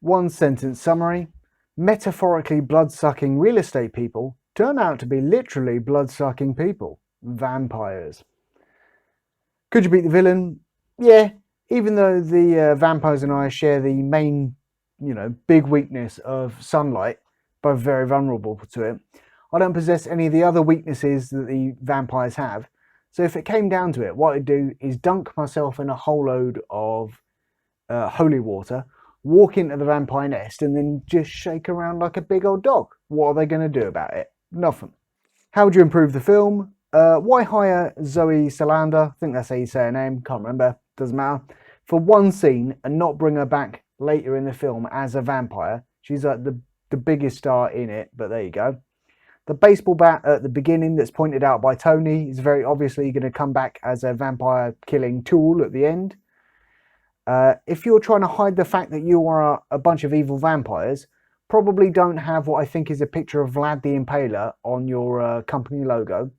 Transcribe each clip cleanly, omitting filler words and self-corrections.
One sentence summary: metaphorically blood-sucking real estate people turn out to be literally blood-sucking people. Vampires. Could you beat the villain? Yeah, even though the vampires and I share the main, big weakness of sunlight, both very vulnerable to it, I don't possess any of the other weaknesses that the vampires have. So if it came down to it, what I'd do is dunk myself in a whole load of holy water, walk into the vampire nest, and then just shake around like a big old dog. What are they going to do about it? Nothing. How would you improve the film? Why hire Zoe Saldana, I think that's how you say her name, can't remember, doesn't matter, for one scene and not bring her back later in the film as a vampire? She's like the biggest star in it, but there you go. The baseball bat at the beginning that's pointed out by Tony is very obviously going to come back as a vampire killing tool at the end. If you're trying to hide the fact that you are a bunch of evil vampires, probably don't have what I think is a picture of Vlad the Impaler on your company logo.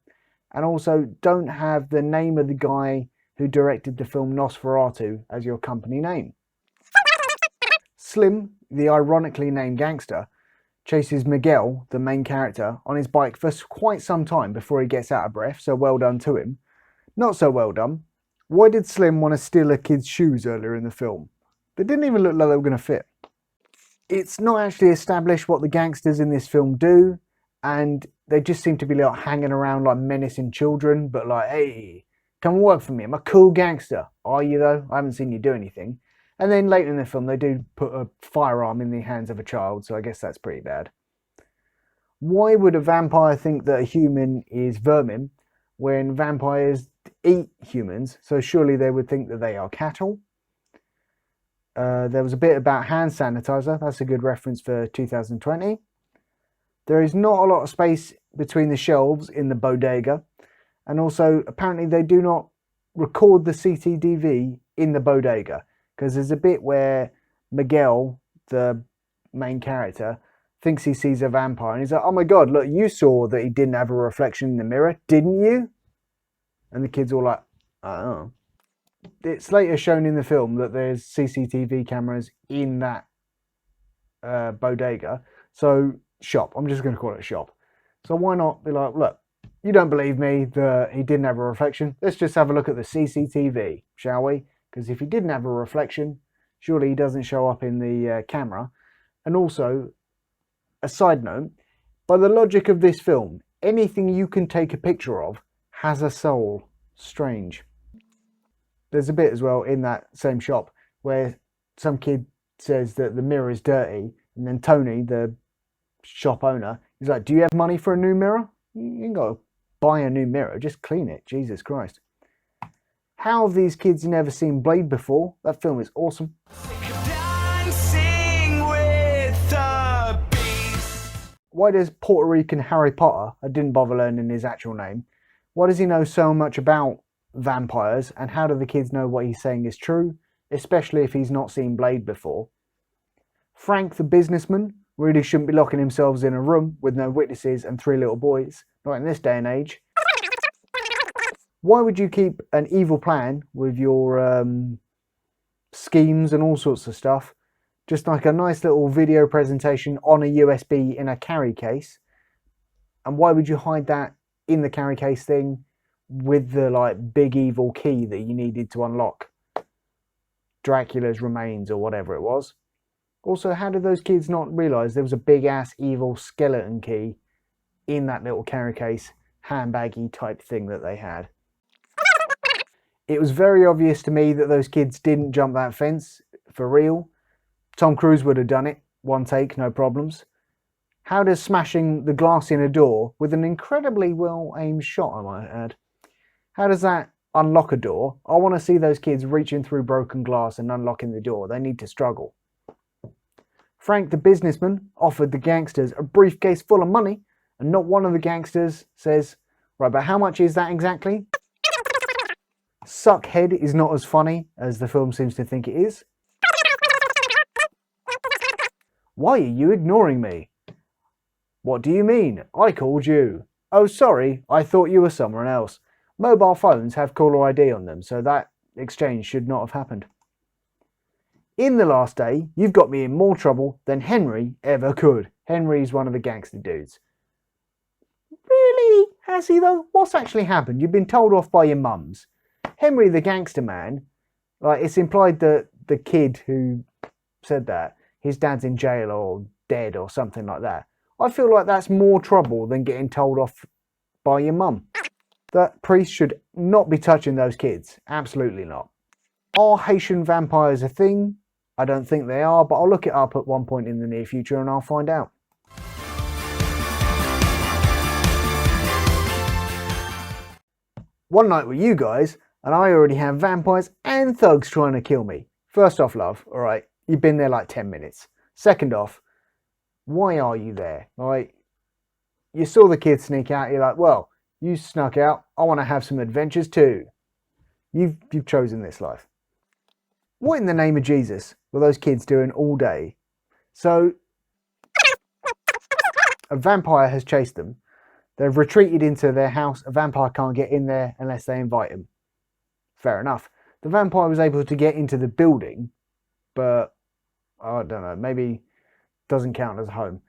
And also don't have the name of the guy who directed the film Nosferatu as your company name. Slim, the ironically named gangster, chases Miguel, the main character, on his bike for quite some time before he gets out of breath, so well done to him. Not so well done. Why did Slim want to steal a kid's shoes earlier in the film? They didn't even look like they were going to fit. It's not actually established what the gangsters in this film do, and they just seem to be like hanging around like menacing children, but like, hey, come work for me, I'm a cool gangster. Are you though? I haven't seen you do anything. And then later in the film they do put a firearm in the hands of a child, so I guess that's pretty bad. Why would a vampire think that a human is vermin when vampires eat humans? So surely they would think that they are cattle. There was a bit about hand sanitizer. That's a good reference for 2020. There is not a lot of space between the shelves in the bodega. And also, apparently they do not record the CCTV in the bodega, because there's a bit where Miguel, the main character, thinks he sees a vampire. And he's like, oh my God, look, you saw that he didn't have a reflection in the mirror, didn't you? And the kid's all like, oh. It's later shown in the film that there's CCTV cameras in that bodega. So, shop. I'm just going to call it a shop. So why not be like, look, you don't believe me that he didn't have a reflection. Let's just have a look at the CCTV, shall we? Because if he didn't have a reflection, surely he doesn't show up in the camera. And also, a side note, by the logic of this film, anything you can take a picture of has a soul. Strange. There's a bit as well in that same shop where some kid says that the mirror is dirty, and then Tony, the shop owner, he's like, do you have money for a new mirror? You ain't got to buy a new mirror, just clean it. Jesus Christ. How have these kids never seen Blade before? That film is awesome. Why does Puerto Rican Harry Potter, I didn't bother learning his actual name, why does he know so much about vampires, and how do the kids know what he's saying is true, especially if he's not seen Blade before? Frank the businessman really shouldn't be locking themselves in a room with no witnesses and 3 little boys, not in this day and age. Why would you keep an evil plan with your schemes and all sorts of stuff, just like a nice little video presentation on a USB in a carry case? And why would you hide that in the carry case thing with the like big evil key that you needed to unlock Dracula's remains or whatever it was? Also, how did those kids not realise there was a big ass evil skeleton key in that little carry case handbaggy type thing that they had? It was very obvious to me that those kids didn't jump that fence for real. Tom Cruise would have done it, one take, no problems. How does smashing the glass in a door with an incredibly well aimed shot, I might add, how does that unlock a door? I want to see those kids reaching through broken glass and unlocking the door. They need to struggle. Frank the businessman offered the gangsters a briefcase full of money, and not one of the gangsters says, right, but how much is that exactly? Suckhead is not as funny as the film seems to think it is. Why are you ignoring me? What do you mean? I called you. Oh, sorry, I thought you were someone else. Mobile phones have caller ID on them, so that exchange should not have happened. In the last day, you've got me in more trouble than Henry ever could. Henry's one of the gangster dudes. Really? Has he though? What's actually happened? You've been told off by your mums. Henry the gangster man, like it's implied that the kid who said that, his dad's in jail or dead or something like that. I feel like that's more trouble than getting told off by your mum. That priest should not be touching those kids. Absolutely not. Are Haitian vampires a thing? I don't think they are, but I'll look it up at one point in the near future and I'll find out. One night with you guys, and I already have vampires and thugs trying to kill me. First off, love, alright, you've been there like 10 minutes. Second off, why are you there? Like, you saw the kids sneak out, you're like, well, you snuck out, I want to have some adventures too. You've chosen this life. What in the name of Jesus were those kids doing all day? So, a vampire has chased them. They've retreated into their house. A vampire can't get in there unless they invite him. Fair enough. The vampire was able to get into the building, but I don't know, maybe doesn't count as a home.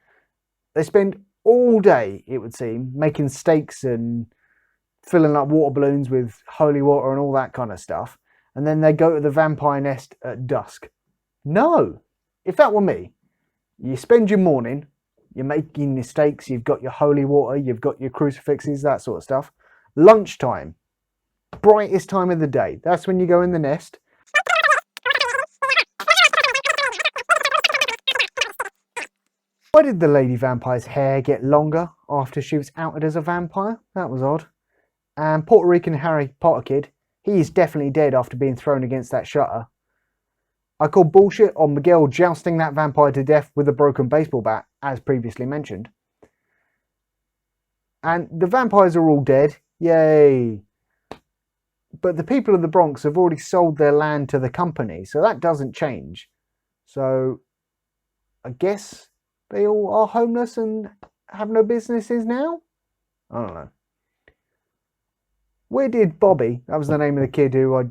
They spend all day, it would seem, making steaks and filling up water balloons with holy water and all that kind of stuff. And then they go to the vampire nest at dusk. No! If that were me, you spend your morning, you're making your steaks, you've got your holy water, you've got your crucifixes, that sort of stuff. Lunchtime, brightest time of the day. That's when you go in the nest. Why did the lady vampire's hair get longer after she was outed as a vampire? That was odd. And Puerto Rican Harry Potter kid, he is definitely dead after being thrown against that shutter. I call bullshit on Miguel jousting that vampire to death with a broken baseball bat, as previously mentioned. And the vampires are all dead. Yay! But the people of the Bronx have already sold their land to the company, so that doesn't change. So, I guess they all are homeless and have no businesses now? I don't know. Where did Bobby, that was the name of the kid who I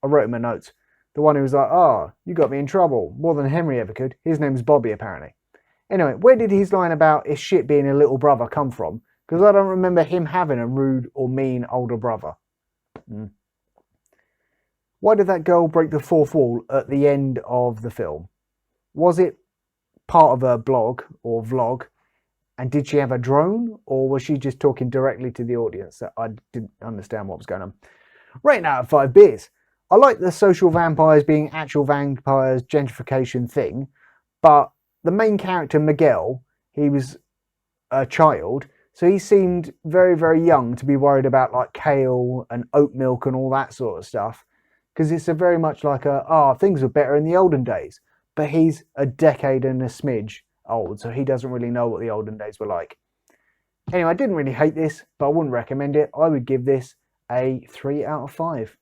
wrote in my notes, the one who was like, oh, you got me in trouble, more than Henry ever could. His name's Bobby, apparently. Anyway, where did his line about his shit being a little brother come from? Because I don't remember him having a rude or mean older brother. Why did that girl break the fourth wall at the end of the film? Was it part of a blog or vlog? And did she have a drone, or was she just talking directly to the audience? I didn't understand what was going on. Rating out of 5 beers. I like the social vampires being actual vampires gentrification thing, but the main character, Miguel, he was a child, so he seemed very, very young to be worried about like kale and oat milk and all that sort of stuff, because it's a very much like things were better in the olden days, but he's a decade and a smidge old, so he doesn't really know what the olden days were like. Anyway, I didn't really hate this, but I wouldn't recommend it. I would give this a 3 out of 5.